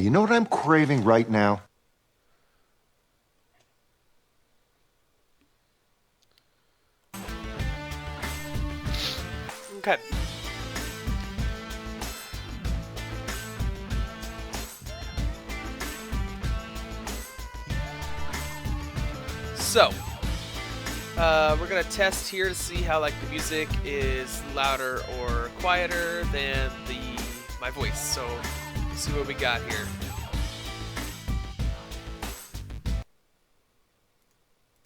you know what I'm craving right now? Okay. So, we're gonna test here to see how like the music is louder or quieter than my voice. So, see what we got here.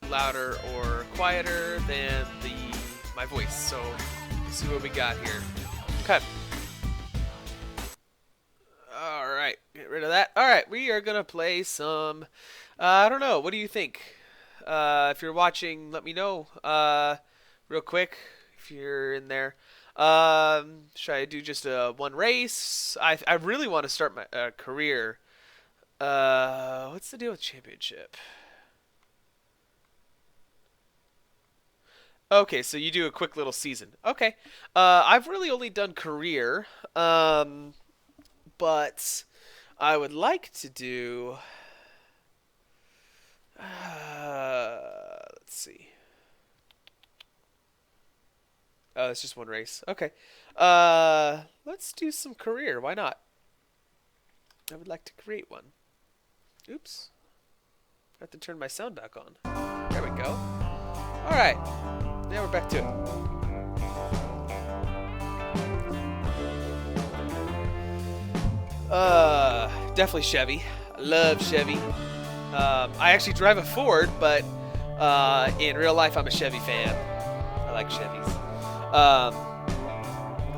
Louder or quieter than my voice. So, see what we got here. Okay. All right, get rid of that. All right, we are gonna play some. I don't know. What do you think? If you're watching, let me know. Real quick, if you're in there. Should I do just one race? I really want to start my career. What's the deal with championship? Okay, so you do a quick little season. Okay. I've really only done career. But I would like to do. Let's see. Oh, it's just one race. Okay. Let's do some career. Why not? I would like to create one. Oops. I have to turn my sound back on. There we go. All right. Now we're back to it. Definitely Chevy. I love Chevy. I actually drive a Ford, but in real life I'm a Chevy fan. I like Chevys.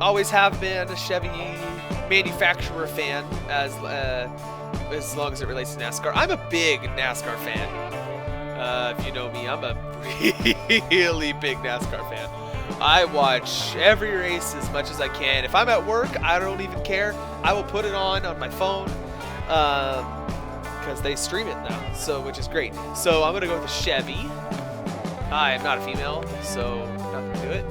Always have been a Chevy manufacturer fan as long as it relates to NASCAR. I'm a big NASCAR fan. If you know me, I'm a really big NASCAR fan. I watch every race as much as I can. If I'm at work, I don't even care. I will put it on my phone because they stream it now, so which is great. So I'm gonna go with a Chevy. I am not a female, so not gonna do it.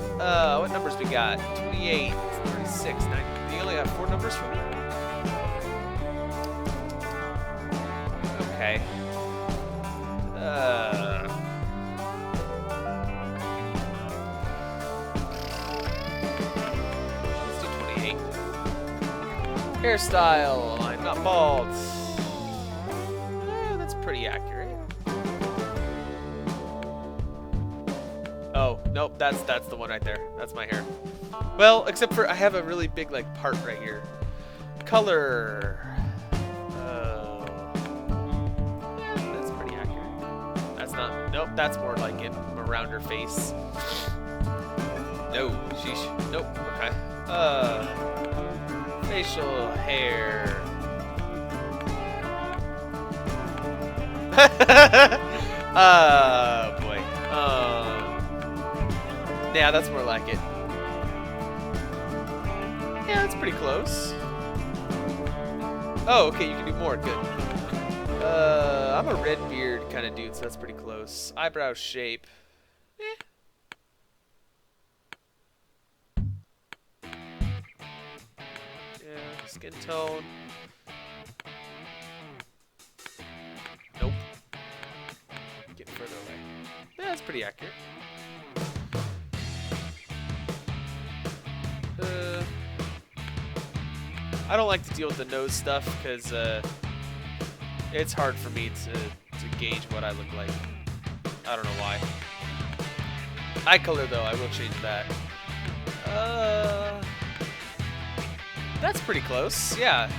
What numbers we got? 28, 36, 9. You only have 4 numbers for me. Okay. Hairstyle, I'm not bald. That's pretty accurate. Oh, nope, that's the one right there. That's my hair. Well, except for I have a really big like part right here. Color. That's pretty accurate. That's not, nope, that's more like it around her face. No, sheesh. Nope, okay. Facial hair. Boy. Yeah, that's more like it. Yeah, that's pretty close. Oh, okay, you can do more. Good. I'm a red beard kind of dude, so that's pretty close. Eyebrow shape. Skin tone. Nope. Get further away. Yeah, that's pretty accurate. I don't like to deal with the nose stuff because it's hard for me to gauge what I look like. I don't know why. Eye color though, I will change that. That's pretty close, yeah.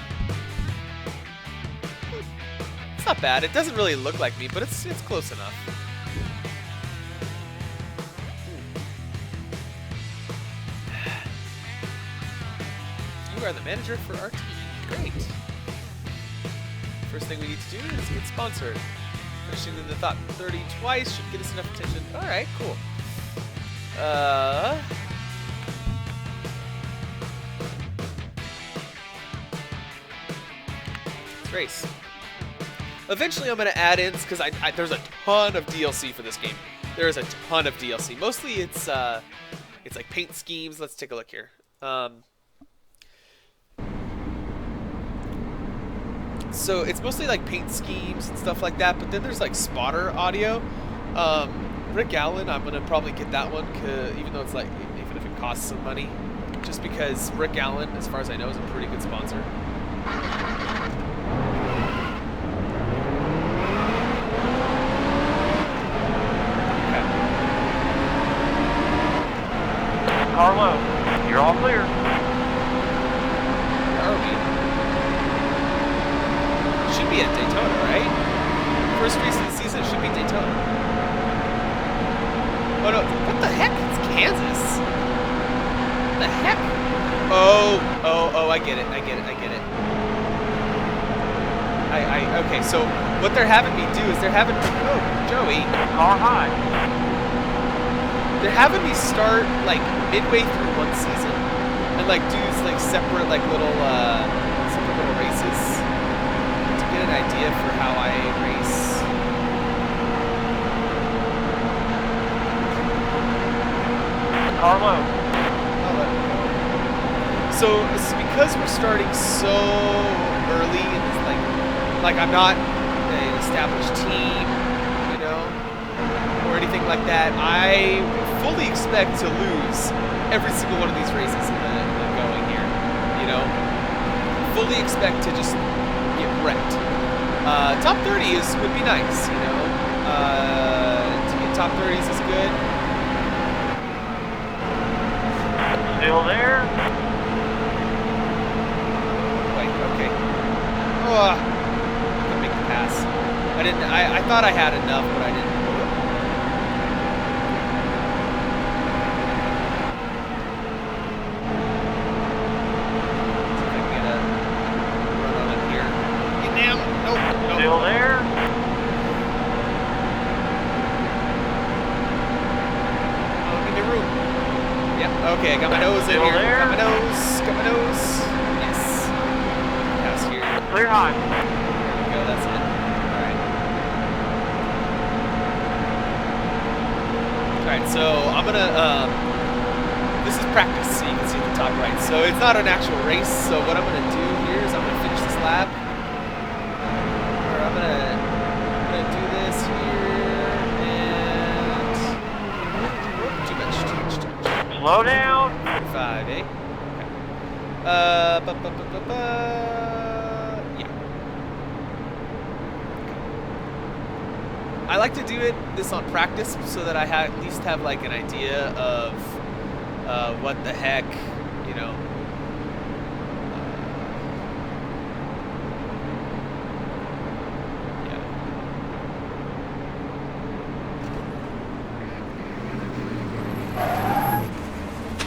It's not bad. It doesn't really look like me, but it's close enough. You are the manager for our team. Great. First thing we need to do is get sponsored. Finishing in the top 30 twice should get us enough attention. All right, cool. Race. Eventually I'm going to add ins because there's a ton of DLC for this game. There is a ton of DLC. Mostly it's like paint schemes. Let's take a look here. So it's mostly like paint schemes and stuff like that, but then there's like spotter audio. Rick Allen, I'm gonna probably get that one, even though it's like, even if it costs some money, just because Rick Allen, as far as I know, is a pretty good sponsor. Okay. Carlo, you're all clear. Where are we? Should be at Daytona, right? First race of the season should be Daytona. Oh no, what the heck? It's Kansas. What the heck? Oh, I get it. Okay, so what they're having me do is oh, Joey. Car high. They're having me start like midway through one season and like do like separate little races to get an idea for how I race. Carlo. So it's because we're starting so early and it's like I'm not an established team, you know, or anything like that. I fully expect to lose every single one of these races in the going here, you know. Fully expect to just get wrecked. Top 30 would be nice, you know. To get top 30s is good. Still there? Wait, okay. Oh, couldn't make the pass. I thought I had enough, but I didn't. See if I can get a run on it here. Get down. Nope. Still there? Oh, give me room. Yep, okay, I got my nose in Still here. there? Got my nose. Yes. Pass here. Clear high. There we go, that's it. Alright, so I'm gonna, this is practice, so you can see at the top right. So it's not an actual race, so what I'm gonna do here is I'm gonna finish this lap. Or I'm gonna do this here, and... Too much. Slow down. 5, eh? Okay. Yeah. I like to do this on practice so that I at least have like an idea of what the heck, you know.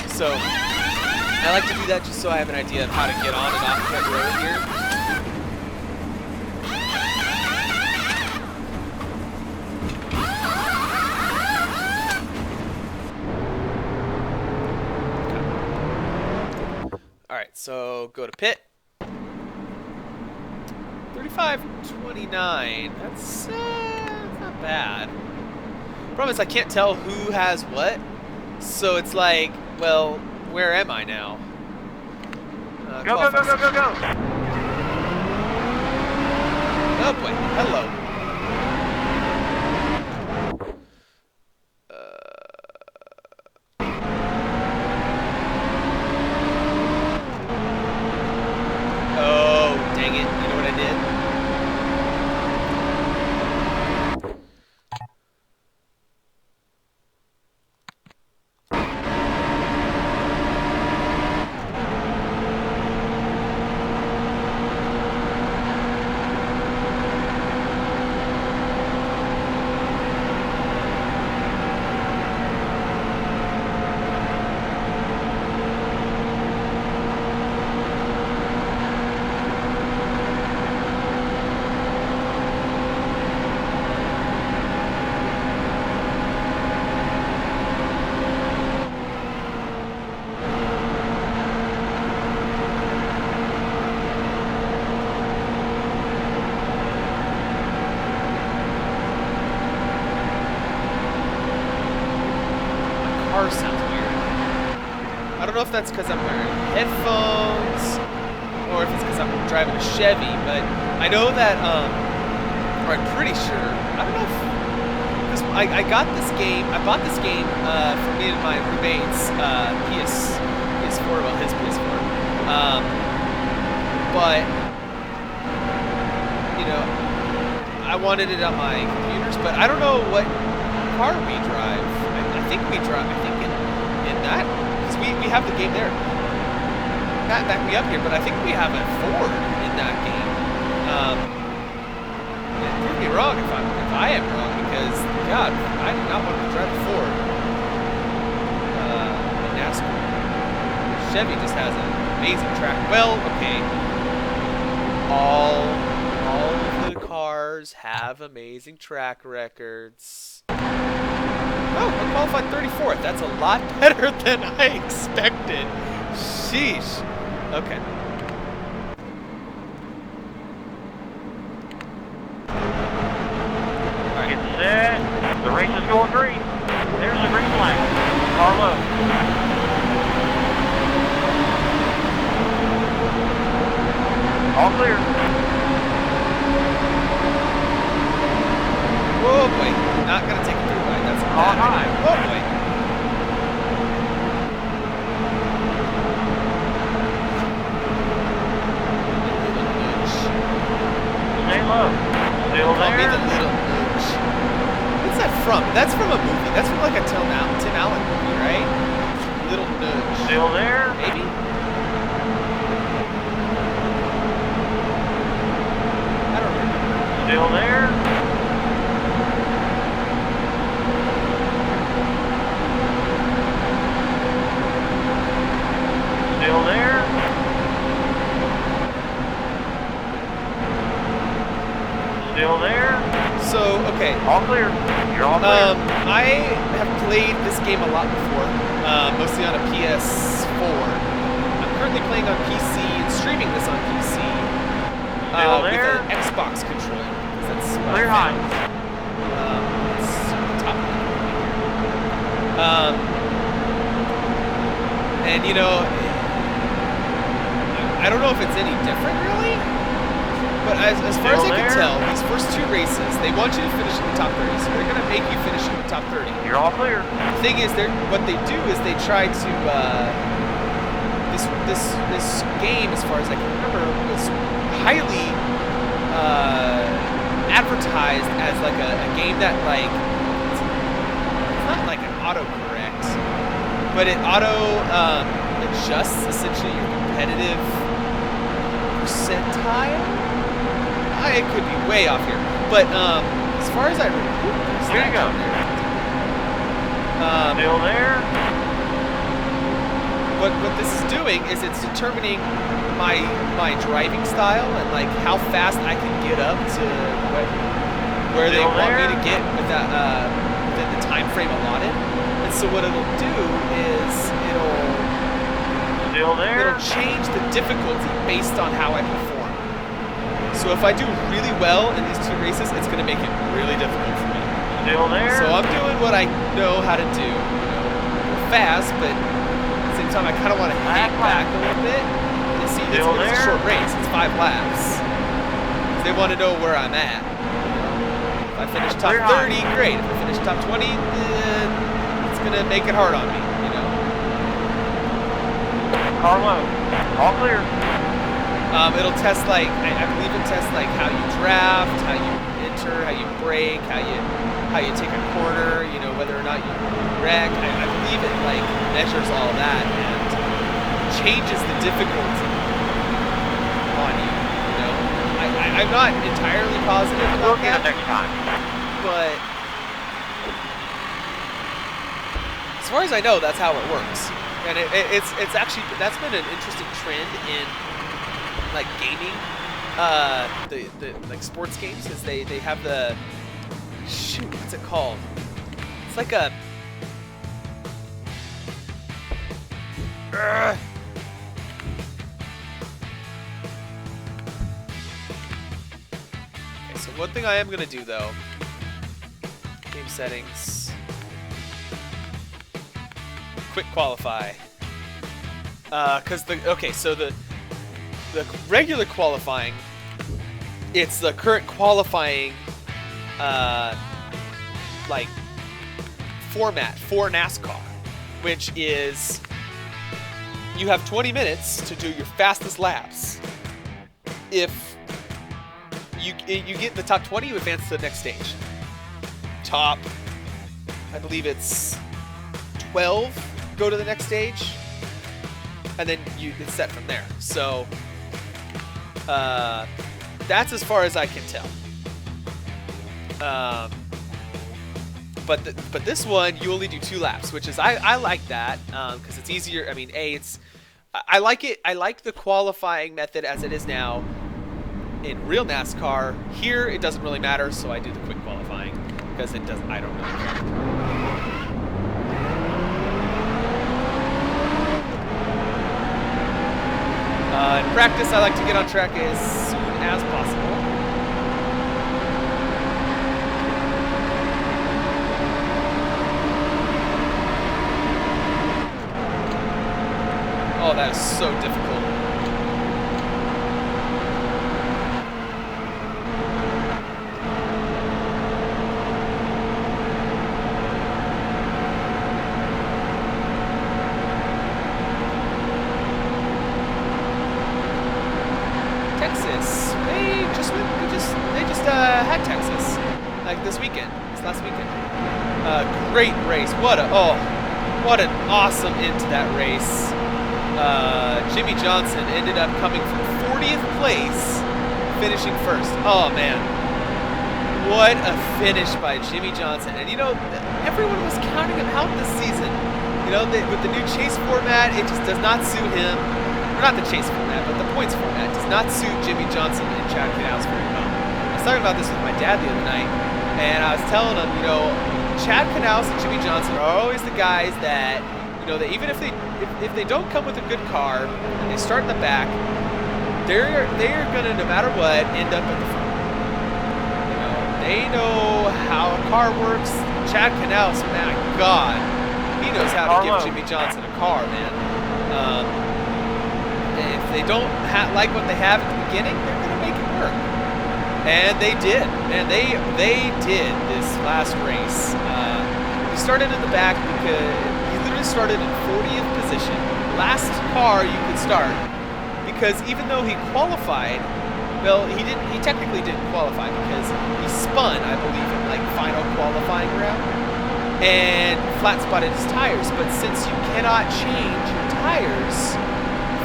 So I like to do that just so I have an idea of how to get on and off that road here. Alright, so go to pit. 35.29. That's not bad. Problem is I can't tell who has what. So it's like, well, where am I now? Go. Oh boy, hello. Oh, dang it. You know what I did? Car sounds weird. I don't know if that's because I'm wearing headphones or if it's because I'm driving a Chevy, but I know that, or I'm pretty sure, I don't know if, because I got this game, I bought this game for me and my roommate's PS4, well, his PS4, but, you know, I wanted it on my computers, but I don't know what car we drive. I think we drive, I think in that, because we have the game there. Not back me up here, but I think we have a Ford in that game. Prove me wrong if I am wrong, because God, I do not want to drive a Ford in NASCAR. Chevy just has an amazing track. Well, okay, all of the cars have amazing track records. Oh, unqualified 34th. That's a lot better than I expected. Sheesh. Okay. Alright. Get set. The race is going green. There's the green flag. Car low. All clear. Oh boy. Not gonna take it through right. That's a On bad high. idea. Oh boy. Stay low. Still Call me the there. little nudge. What's that from? That's from a movie. That's from like a Tim Allen movie, right? Little nudge. Still there. Maybe? I don't remember. Still there. Still there. Still there. So, okay. All clear. You're all clear. I have played this game a lot before, mostly on a PS4. I'm currently playing on PC and streaming this on PC Still with there. an Xbox controller. 'Cause that's what Clear I high. found. It's top of the and you know, I don't know if it's any different really. But as far as Still I can there? tell, these first two races, they want you to finish in the top 30, so they're going to make you finish in the top 30. You're all clear. The thing is, what they do is they try to, this game, as far as I can remember, was highly advertised as like a game that like, it's not like an autocorrect, but it adjusts essentially your competitive percentile. I could be way off here, but as far as I remember, Here you go. Still there. what this is doing is it's determining my driving style and like how fast I can get up to where they Still want me there? to get within the time frame allotted. And so what it'll do is Still there. it'll change the difficulty based on how I perform. So if I do really well in these two races, it's going to make it really difficult for me. Still there. So I'm doing what I know how to do. Fast, but at the same time, I kind of want to hang back a little bit. And see, it's Still a there. short race. It's 5 laps. They want to know where I'm at. If I finish top Clear 30, high. great. If I finish top 20, then it's going to make it hard on me, you know? Car low. All clear. It'll test like, I believe it tests like how you draft, how you enter, how you brake, how you take a corner, you know, whether or not you wreck. I believe it like measures all that and changes the difficulty on you, you know. I'm not entirely positive We'll about get it that, next time. but as far as I know, that's how it works. And it's actually, that's been an interesting trend in like gaming, the like sports games, is they have the, shoot, what's it called? It's like a, okay, so one thing I am gonna do though, game settings, quick qualify, because so the the regular qualifying, it's the current qualifying like format for NASCAR, which is you have 20 minutes to do your fastest laps. If you get the top 20, you advance to the next stage. Top, I believe it's 12, go to the next stage, and then it's set from there. So that's as far as I can tell. But this one you only do 2 laps, which is I like that because it's easier. I mean, I like it. I like the qualifying method as it is now in real NASCAR. Here it doesn't really matter, so I do the quick qualifying because it doesn't. I don't really care. In practice, I like to get on track as soon as possible. Oh, that is so difficult. Texas. They just had Texas like this last weekend. Great race. What an awesome end to that race. Jimmy Johnson ended up coming from 40th place, finishing first. Oh man, what a finish by Jimmy Johnson. And you know, everyone was counting him out this season. You know, with the new chase format, it just does not suit him. Or not the chase format, but the points format does not suit Jimmy Johnson and Chad Knaus very well. I was talking about this with my dad the other night, and I was telling him, you know, Chad Knaus and Jimmy Johnson are always the guys that, you know, that even if they don't come with a good car and they start in the back, they're gonna, no matter what, end up at the front. You know, they know how a car works. Chad Knaus, my God, he knows how to give Jimmy Johnson a car, man. If they don't like what they have at the beginning, they're gonna make it work, and they did. Man, they did this last race. He started in the back because he literally started in 40th position, last car you could start, because even though he qualified, well, he technically didn't qualify because he spun, I believe, in like final qualifying round and flat spotted his tires. But since you cannot change your tires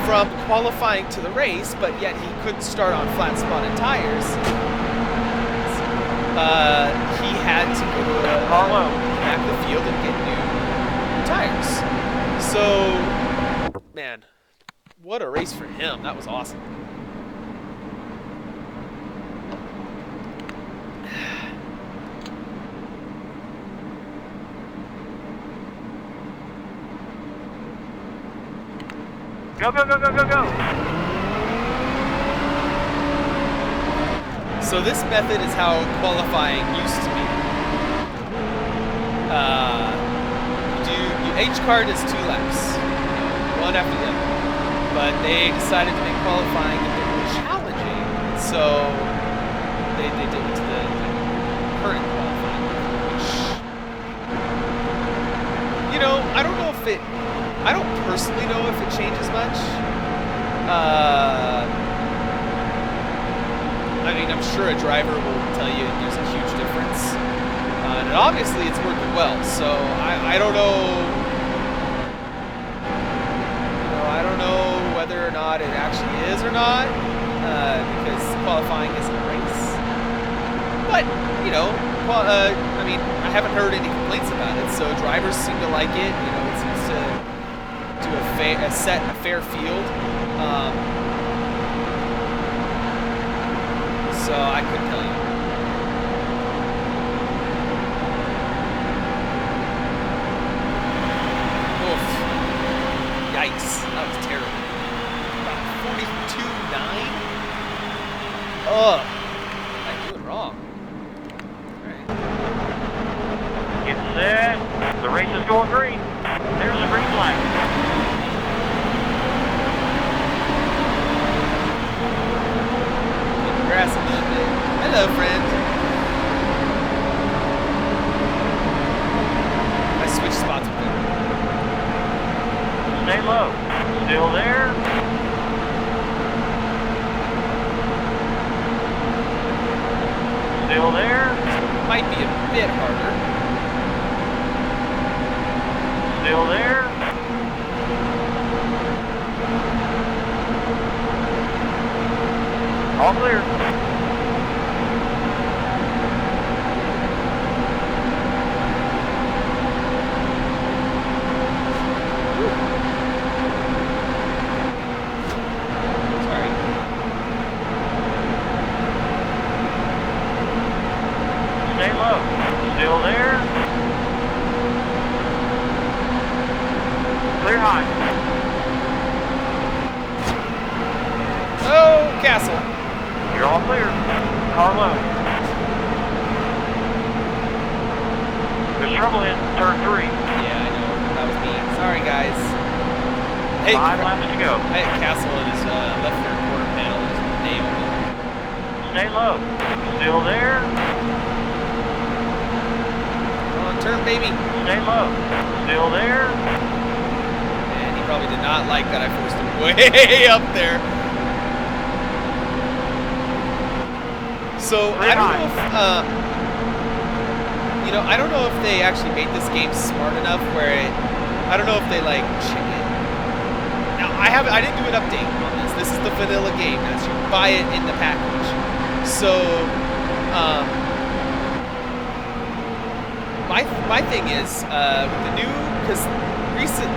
from qualifying to the race, but yet he couldn't start on flat spotted tires, he had to go to back the field and get new tires. So, man, what a race for him. That was awesome. Go, go, go, go, go, go! So this method is how qualifying used to be. Each card is 2 laps, one after the other. But they decided to make qualifying a bit more challenging, so they did it to the current qualifying, which, you know, I don't know if it. I don't personally know if it changes much. I mean, I'm sure a driver will tell you there's a huge difference. And obviously it's working well, so I don't know. You know, I don't know whether or not it actually is or not, because qualifying isn't a race. But, you know, I mean, I haven't heard any complaints about it, so drivers seem to like it. You know, it seems to set a fair field. So I couldn't tell you. Oof. Yikes. That was terrible. About 42.9? Ugh. What am I doing wrong? Alright. Get set. The race is going green. There's a green flag. Stay low. Still there. Still there. Might be a bit harder. Still there. All clear. Sorry. Stay low. Still there. Clear high. Oh, Castle. You're all clear. Car low. There's trouble in turn 3. Yeah, I know. That was me. Sorry, guys. Hey, 5 laps to go. hey, Castle in his left rear quarter panel is nailed it. Stay low. Still there. Come on, turn, baby. Stay low. Still there. And he probably did not like that I forced him way up there. So I don't know if, I don't know if they actually made this game smart enough where I don't know if they like. Now I didn't do an update on this. This is the vanilla game. As you buy it in the package. So, my thing is with the new because recent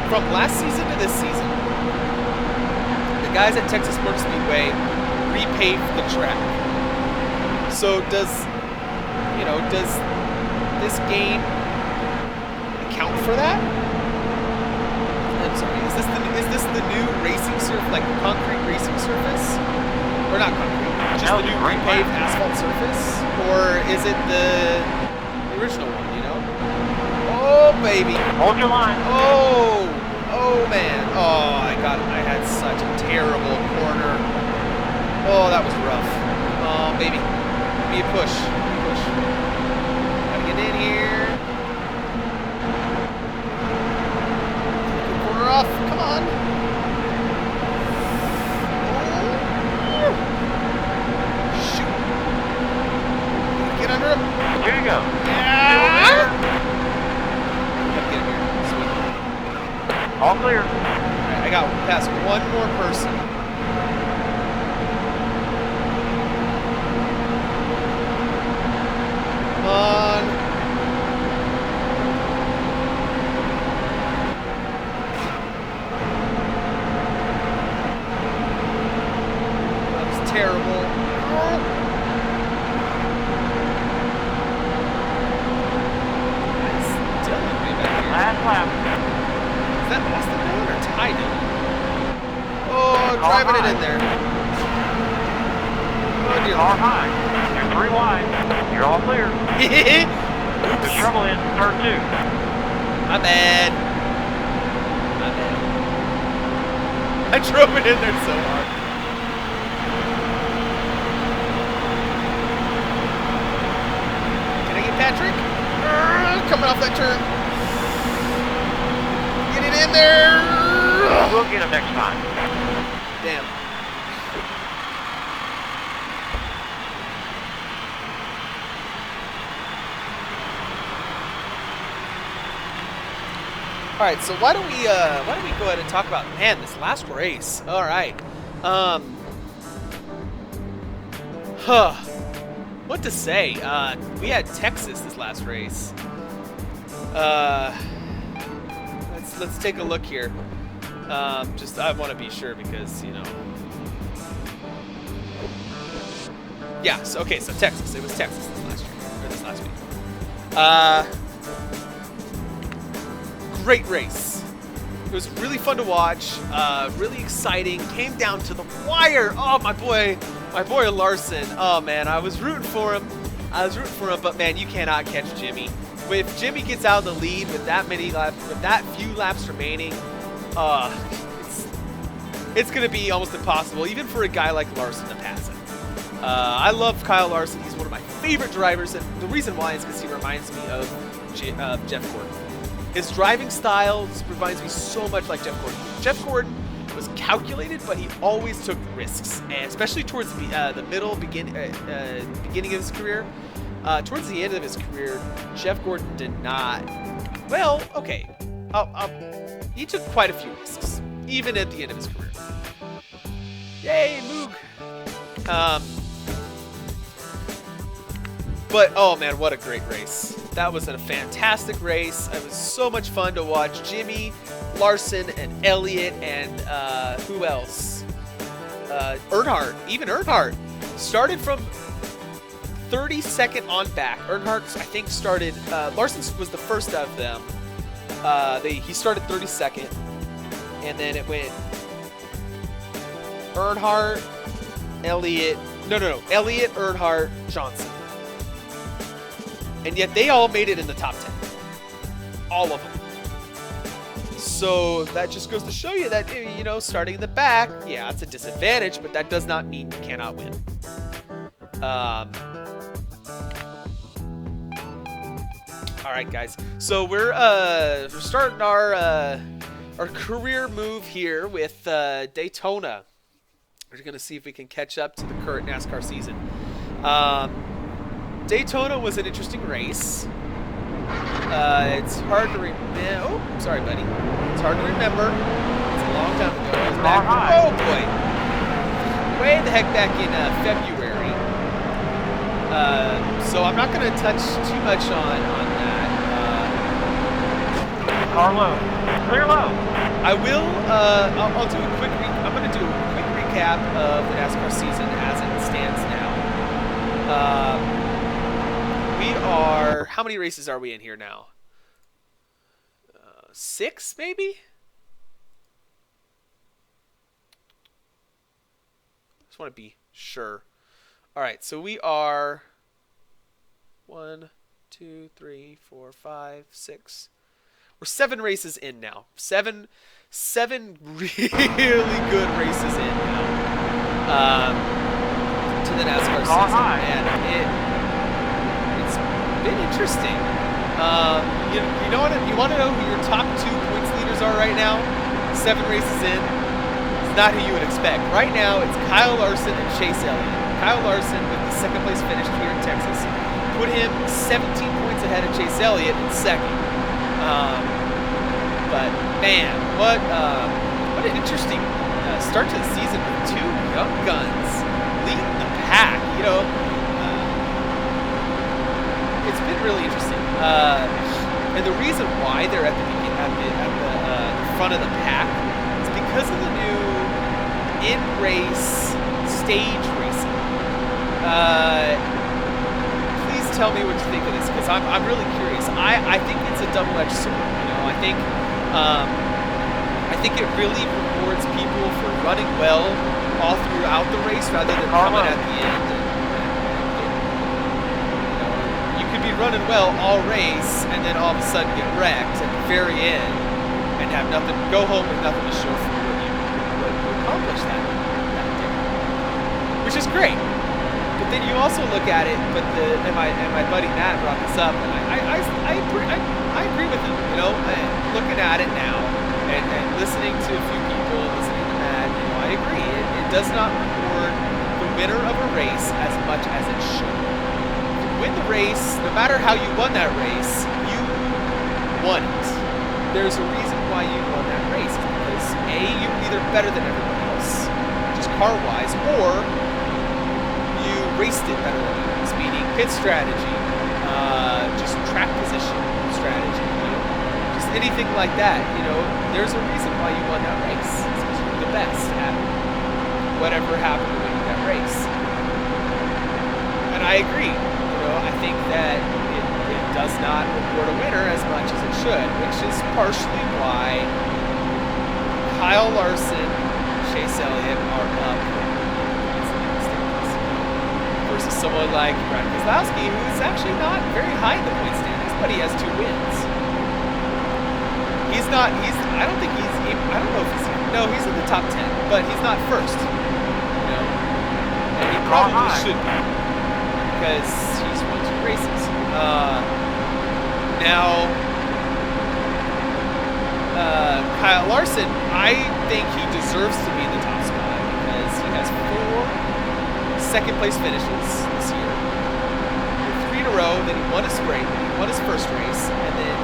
from last season to this season, the guys at Texas Motor Speedway repaved the track. So does this game account for that? I'm sorry. Is this the new racing surface, like the concrete racing surface, or not concrete? Just No, the new great repaved plan. asphalt surface, or is it the original one? You know? Oh baby! Hold your line. Oh man! Oh, I had such a terrible corner. Oh, that was rough. Oh, baby. Give me a push. Push. Gotta get in here. Good corner off. Come on. Oh. Shoot. Get under him. Here you go. Yeah. Gotta get him here. Sweet. All clear. Alright, I got past one more person. Come on. That was terrible. It's Dylan way back here. Last lap. Is that Austin Dylan or Ty Dylan? Oh, driving it in there. Oh, dear. Car high. You're 3 wide. You're all clear. There's Oops. trouble in turn 2. My bad. My bad. I drove it in there so hard. Can I get Patrick? Coming off that turn. Get it in there. We'll get him next time. Damn. All right, so why don't we go ahead and talk about this last race? All right, what to say? We had Texas this last race. Let's take a look here. Just I want to be sure because yeah. So okay, so Texas. It was Texas this last week. Great race. It was really fun to watch. Really exciting. Came down to the wire. Oh, my boy Larson. Oh man, I was rooting for him. But man, you cannot catch Jimmy. If Jimmy gets out of the lead with that few laps remaining, it's gonna be almost impossible, even for a guy like Larson to pass him. I love Kyle Larson. He's one of my favorite drivers, and the reason why is because he reminds me of Jeff Gordon. His driving style reminds me so much like Jeff Gordon. Jeff Gordon was calculated, but he always took risks, and especially towards the beginning of his career. Towards the end of his career, Jeff Gordon did not. Well, okay, he took quite a few risks, even at the end of his career. Yay, Moog! But oh man, what a great race! That was a fantastic race. It was so much fun to watch. Jimmy, Larson, and Elliott, and who else? Earnhardt. Even Earnhardt started from 32nd on back. Earnhardt, I think, started. Larson was the first of them. He started 32nd, and then it went Earnhardt, Elliott. No. Elliott, Earnhardt, Johnson. And yet they all made it in the top 10. All of them. So that just goes to show you that, you know, starting in the back, yeah, it's a disadvantage, but that does not mean you cannot win. All right, guys. So we're starting our career move here with Daytona. We're going to see if we can catch up to the current NASCAR season. Daytona was an interesting race. It's hard to remember. Oh, sorry, buddy. It's hard to remember. It's a long time ago. I was back. Oh boy, way the heck back in February. So I'm not going to touch too much on that. Car low. Clear low. I will. I'll do a quick. I'm going to do a quick recap of the NASCAR season as it stands now. We are. How many races are we in here now? 6, maybe? Just want to be sure. All right, so we are 1, 2, 3, 4, 5, 6. We're 7 races in now. Seven really good races in now. To the NASCAR season, and it's been interesting. You want to know who your top 2 points leaders are right now? 7 races in. It's not who you would expect. Right now, it's Kyle Larson and Chase Elliott. Kyle Larson, with the 2nd place finish here in Texas, put him 17 points ahead of Chase Elliott in 2nd. But man, what an interesting start to the season with 2 young guns leading the pack. You know, it's been really interesting. And the reason why they're at the front of the pack is because of the new in-race stage racing. Please tell me what you think of this, because I'm really curious. I think it's a double-edged sword. You know, I think it really rewards people for running well all throughout the race rather than coming at the end. Be running well all race and then all of a sudden get wrecked at the very end and have nothing, go home with nothing to show for what you accomplished that day, which is great. But then you also look at it, and my buddy Matt brought this up, and I agree with him. You know, looking at it now and listening to a few people, listening to Matt, you know, I agree. It does not reward the winner of a race as much as it should. Win the race, no matter how you won that race, you won it. There's a reason why you won that race. It's because A, you were either better than everyone else, just car-wise, or you raced it better than everyone else, meaning pit strategy, just track position strategy, you know, just anything like that. You know, there's a reason why you won that race. It's because you were the best at whatever happened to winning that race. And I agree. I think that it does not reward a winner as much as it should, which is partially why Kyle Larson, Chase Elliott are up versus someone like Brad Keselowski, who's actually not very high in the point standings, but he has 2 wins. I don't know if he's in the top 10, but he's not first. You know, and he probably should be, because he's won 2 races. Now, Kyle Larson, I think he deserves to be in the top spot because he has 4 second-place finishes this year. 3 in a row, then he won a sprint, he won his first race, and then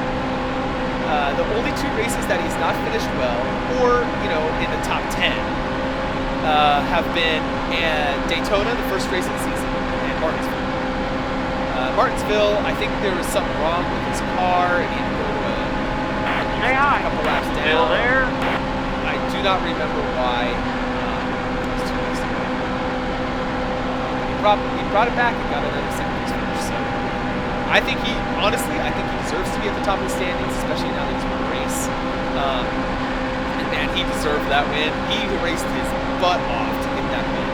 the only 2 races that he's not finished well, or, you know, in the top 10, have been Daytona, the first race of the season, and Martinsville. Martinsville, I think there was something wrong with his car, and he had to go to a couple laps down. Still there? I do not remember why. It was 2 weeks ago. He brought it back and got another second-place finish. So I think he deserves to be at the top of the standings, especially now that he's won a race. And man, he deserved that win. He raced his butt off to get that win.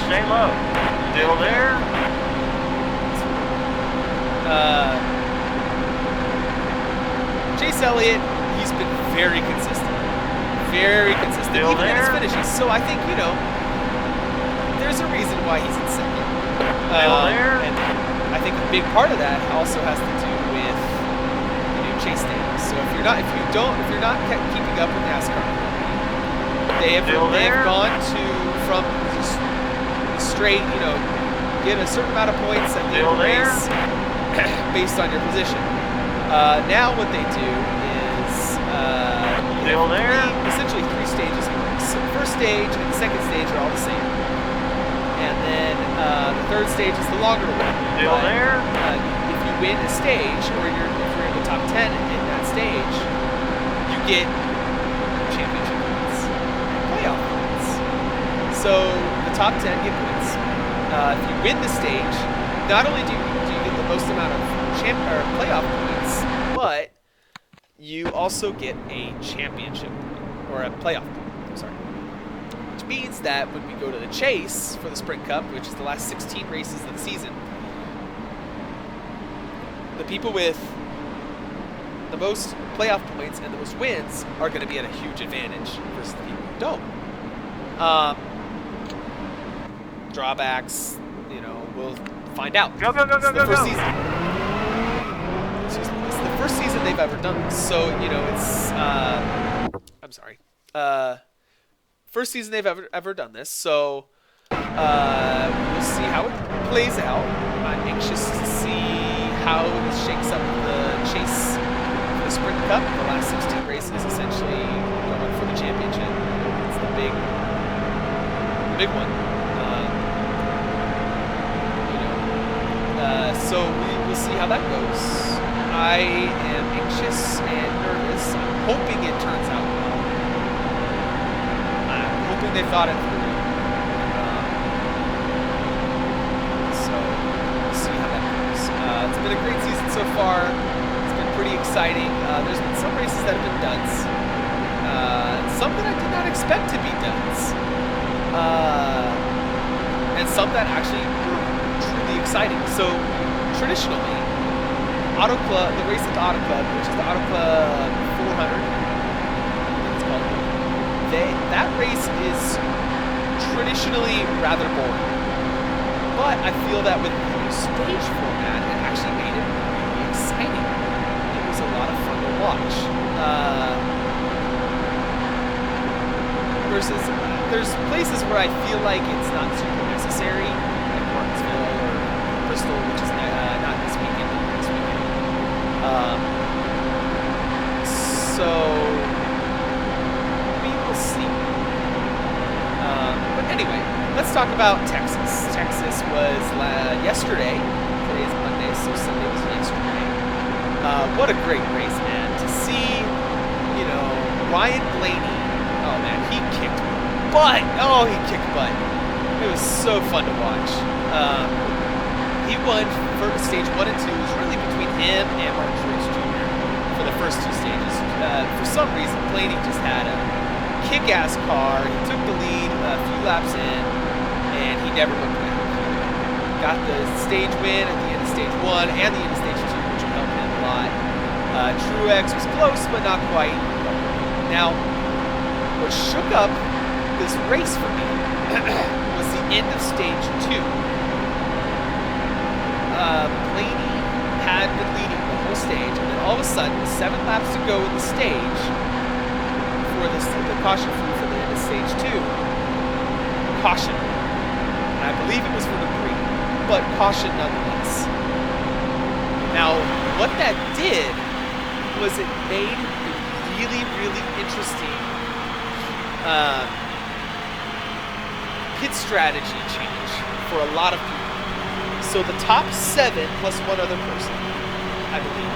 Stay low. Still there? Chase Elliott, he's been very consistent. Very consistent, Still even in his there? finishes. So I think, you know, there's a reason why he's in second. Still there? And I think a big part of that also has to do with the new chase standings. So if you're not keeping up with NASCAR, they have gone to from just straight, you know, get a certain amount of points at the end of the race based on your position. Now what they do is essentially 3 stages of the race. So the first stage and the second stage are all the same. And then the third stage is the longer one. Still there? If you win a stage, or if you're in the top 10 in that stage, you get championship points and playoff points. So the top 10 get points. If you win the stage, not only do you get the most amount of playoff points, but you also get a championship or a playoff point. Sorry. Which means that when we go to the chase for the Sprint Cup, which is the last 16 races of the season, the people with the most playoff points and the most wins are going to be at a huge advantage versus the people who don't. Drawbacks, you know, we'll find out. Go, go, go, go, go, go. Excuse me. It's the first season they've ever done this, so you know it's. I'm sorry. First season they've ever done this, so we'll see how it plays out. I'm anxious to see how this shakes up the chase for the Sprint Cup. The last 16 races, essentially going for the championship. It's the big one. So we will see how that goes. I am anxious and nervous. I'm hoping it turns out well. I'm hoping they thought it through. So we'll see how that goes. It's been a great season so far. It's been pretty exciting. There's been some races that have been duds. Some that I did not expect to be duds. And some that actually were truly exciting. So traditionally, Auto Club, the race at the Auto Club, which is the Auto Club 400, it's called, that race is traditionally rather boring. But I feel that with the new stage format, it actually made it really exciting. It was a lot of fun to watch. Versus, there's places where I feel like it's not super necessary, like Martinsville or Bristol, which is not this weekend, but next weekend. So we will see. But anyway, let's talk about Texas. Texas was yesterday. Today is Monday, so Sunday was yesterday. What a great race, man! To see, you know, Ryan Blaney. Oh man, he kicked butt. Oh, he kicked butt. It was so fun to watch. He won for stage 1 and 2. It was really between him and Martin Truex Jr. for the first 2 stages. For some reason, Blaney just had a kick-ass car. He took the lead a few laps in, and he never looked back. Got the stage win at the end of stage 1 and the end of stage 2, which will help him a lot. Truex was close, but not quite. Now, what shook up this race for me was the end of stage 2. Blaney had been leading the final stage, and then all of a sudden, with 7 laps to go in the stage, for the caution free for the end of stage 2, caution. And I believe it was for debris, but caution nonetheless. Now, what that did was it made a really, really interesting pit strategy change for a lot of people. So the top 7 plus one other person, I believe,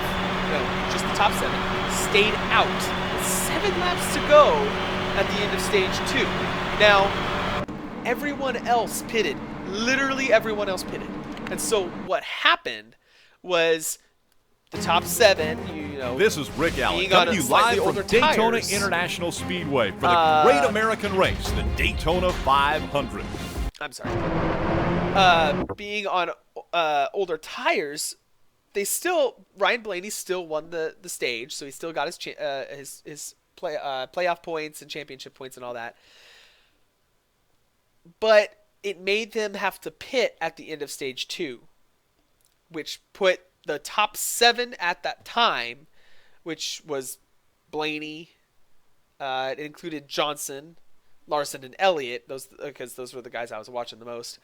no, just the top 7, stayed out with 7 laps to go at the end of stage 2. Now, everyone else pitted. Literally everyone else pitted. And so what happened was the top 7, you know. This is Rick Allen being on coming to you slightly live from older Daytona tires, International Speedway for the great American race, the Daytona 500. I'm sorry. Being on older tires, Ryan Blaney still won the stage, so he still got his playoff points and championship points and all that. But it made them have to pit at the end of stage 2, which put the top 7 at that time, which was Blaney. It included Johnson, Larson, and Elliott. Because those were the guys I was watching the most.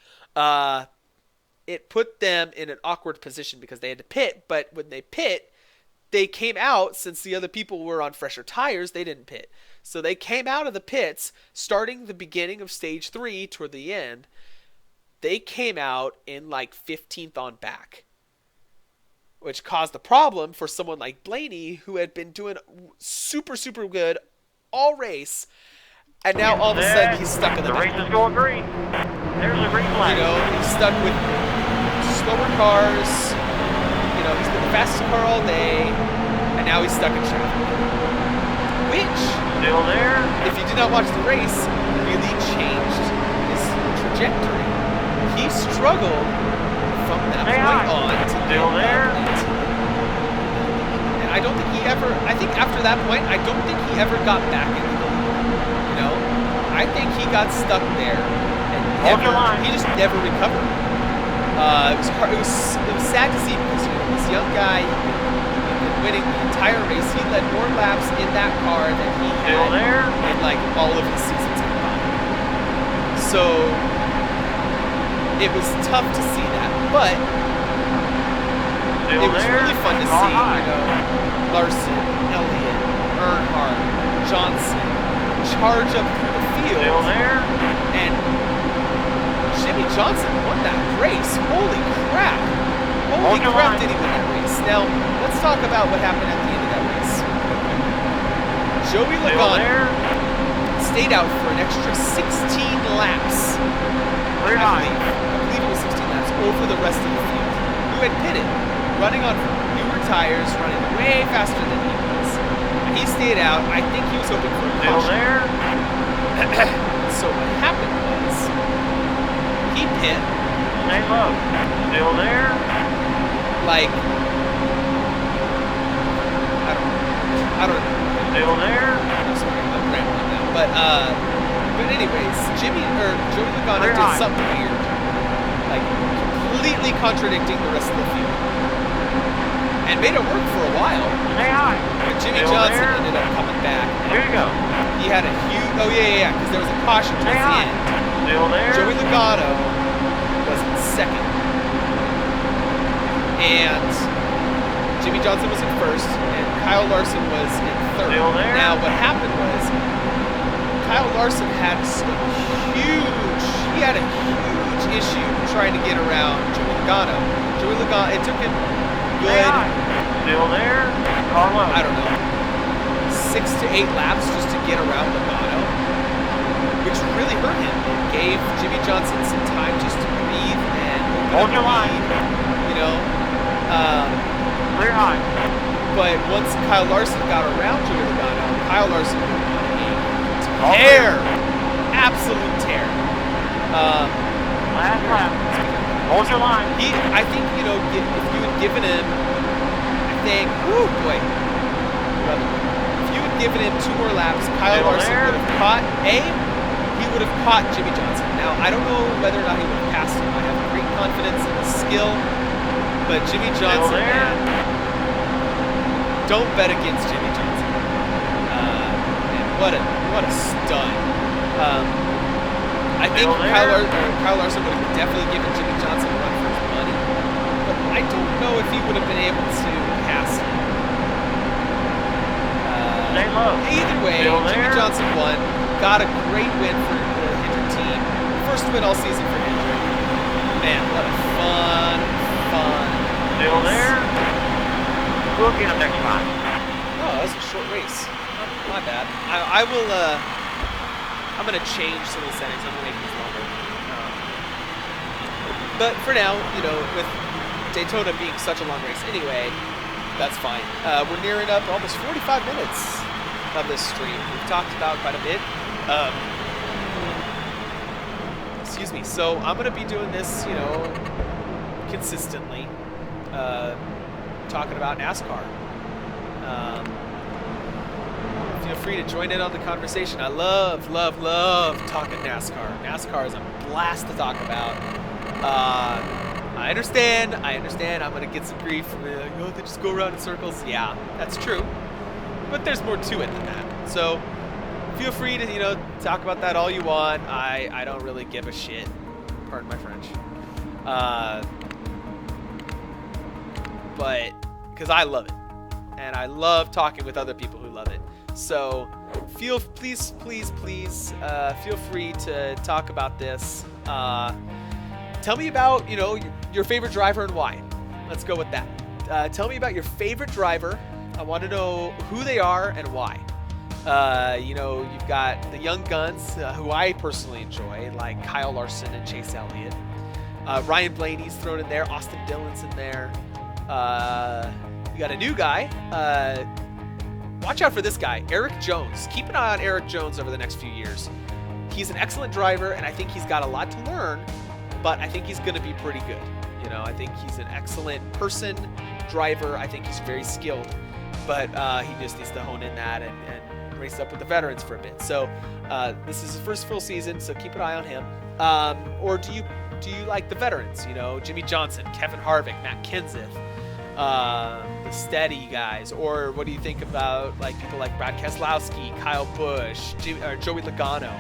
It put them in an awkward position because they had to pit. But when they pit, they came out, since the other people were on fresher tires, they didn't pit. So they came out of the pits, starting the beginning of stage 3 toward the end. They came out in like 15th on back, which caused a problem for someone like Blaney, who had been doing super, super good all race. And now all of a sudden he's stuck in the race is going green. There's a green flag. You know, he's stuck with slower cars. You know, he's been the fastest car all day, and now he's stuck in traffic. Which, still there, if you did not watch the race, really changed his trajectory. He struggled from that point on to still there. And I don't think he ever, I think after that point, I don't think he ever got back into the lead. You know, I think he got stuck there and he just never recovered. It was hard, it was sad to see because, you know, this young guy, he'd been winning the entire race. He led more laps in that car than he had in like all of his seasons combined. So it was tough to see that, but it was really fun to see, you know, Larson, Elliott, Earnhardt, Johnson charge up through the field, and Jimmy Johnson won that race. Holy crap! Holy crap did he win that race. Now, let's talk about what happened at the end of that race. Joey Logano stayed out for an extra 16 laps. I believe it was 16 laps over the rest of the field, who had pitted, running on newer tires, running way faster than he was. And he stayed out. I think he was hoping for a caution. So what happened was, he pit. Stay low. Still there. Like, I don't know. Still there. I'm sorry, I'm rambling now. But anyways, Joey Logano did something weird, like completely contradicting the rest of the field, and made it work for a while. But Jimmy Johnson ended up coming back. Here you go. He had a huge, because there was a caution towards the end. Still there. Joey Logano was in second, and Jimmy Johnson was in first, and Kyle Larson was in third. Still there. Now what happened was, Kyle Larson had a huge issue trying to get around Joey Logano. It took him good, still there. I don't know, 6 to 8 laps just to get around Logano, which really hurt him. It gave Jimmy Johnson some time just to breathe and hold your line. You know, clear high. But once Kyle Larson got around Joey Logano, Kyle Larson won a tear, absolute tear. Last lap. Hold your line. I think, you know, if you had given him, if you had given him 2 more laps, Kyle Larson would have caught Jimmy Johnson. Now, I don't know whether or not he would have passed him. I have great confidence in his skill, but Jimmy Johnson, man, don't bet against Jimmy Johnson. And what a stud. I think Kyle Larson would have definitely given Jimmy Johnson a run for his money, but I don't know if he would have been able to pass him. Either way, Jimmy Johnson won. Got a great win for the Hendrick team. First win all season for Hendrick. Man, what a fun. Still there. We'll get him next time. Oh, that was a short race. Oh, my bad. I'm going to change some of the settings. I'm going to make these longer. But for now, you know, with Daytona being such a long race anyway, that's fine. We're nearing up almost 45 minutes of this stream. We've talked about quite a bit. Excuse me. So I'm going to be doing this, you know, consistently, talking about NASCAR. Feel free to join in on the conversation. I love talking NASCAR. NASCAR is a blast to talk about. I understand. I'm going to get some grief from like, oh, they just go around in circles. Yeah, that's true. But there's more to it than that. So feel free to, you know, talk about that all you want. I don't really give a shit. Pardon my French. But because I love it. And I love talking with other people who love it. So please feel free to talk about this. Tell me about, you know, your favorite driver and why. Let's go with that. Tell me about your favorite driver. I want to know who they are and why. You know, you've got the young guns, who I personally enjoy, like Kyle Larson and Chase Elliott. Ryan Blaney's thrown in there. Austin Dillon's in there. You got a new guy. Watch out for this guy, Eric Jones. Keep an eye on Eric Jones over the next few years. He's an excellent driver, and I think he's got a lot to learn, but I think he's going to be pretty good. You know, I think he's an excellent person, driver. I think he's very skilled, but he just needs to hone in that and race up with the veterans for a bit. So this is his first full season, so keep an eye on him. Or do you like the veterans? You know, Jimmy Johnson, Kevin Harvick, Matt Kenseth, the steady guys? Or what do you think about like people like Brad Keselowski, Kyle Busch, Joey Logano?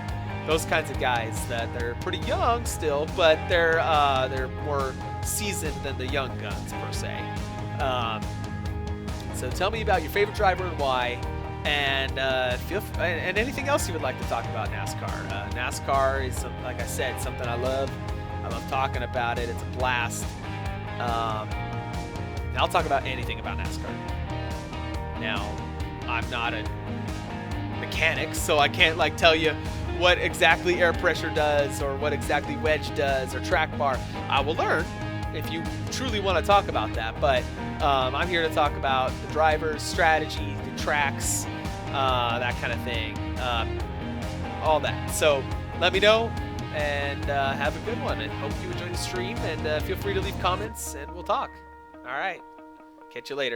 Those kinds of guys that they're pretty young still, but they're more seasoned than the young guns per se. So tell me about your favorite driver and why, and and anything else you would like to talk about NASCAR. NASCAR is, like I said, something I love. I love talking about it. It's a blast. I'll talk about anything about NASCAR. Now, I'm not a mechanic, so I can't like tell you what exactly air pressure does or what exactly wedge does or track bar. I will learn if you truly want to talk about that, but I'm here to talk about the drivers, strategy, the tracks, that kind of thing, all that. So let me know, and have a good one, and hope you enjoy the stream, and feel free to leave comments, and we'll talk. All right, catch you later.